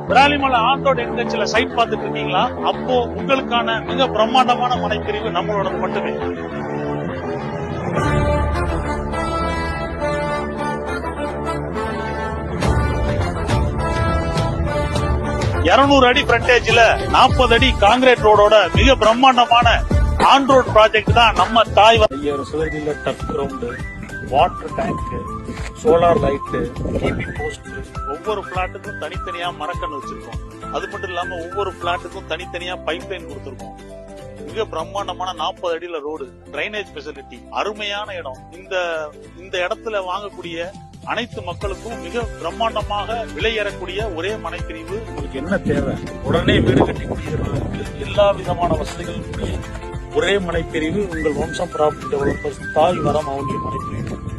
Viralimalai on road என்ஹெச்ல side பார்த்துட்டு இருக்கீங்களா? அப்போ உங்களுக்கான மிக பிரம்மாண்டமான மனைப்பிரிவு நம்மளோட மட்டுமே. அடி ஃப்ரண்டேஜ்ல 40 அடி காங்கிரீட் ரோடோட மிக பிரம்மாண்டமான ஆன் ரோட் ப்ராஜெக்ட் தான் நம்ம தாய். 5000 சதுரடியில turf ground, water tank, solar light, TV post, ஒவ்வொரு பிளாட்டுக்கும் தனித்தனியா மரக்கன்று வச்சிருக்கோம். அது மட்டும் இல்லாம ஒவ்வொரு பிளாட்டுக்கும் தனித்தனியா பைப் லைன் கொடுத்திருக்கோம். மிக பிரம்மாண்டமான 40 அடியில ரோடு, டிரைனேஜ் ஃபெசிலிட்டி, அருமையான இடம். இந்த இடத்துல வாங்கக்கூடிய அனைத்து மக்களுக்கும் மிக பிரம்மாண்டமாக விலை ஏறக்கூடிய ஒரே மனைப்பிரிவு. உங்களுக்கு என்ன தேவை? உடனே வீடு கட்டி குடியேறுவதற்கு எல்லா விதமான வசதிகளும் ஒரே மனைப்பிரிவு உங்கள் வம்சம் ப்ராப்பர்ட்டி டெவலப்பர்ஸ் தாய் வரம் அவங்களுடைய மனைப்பிரிவு.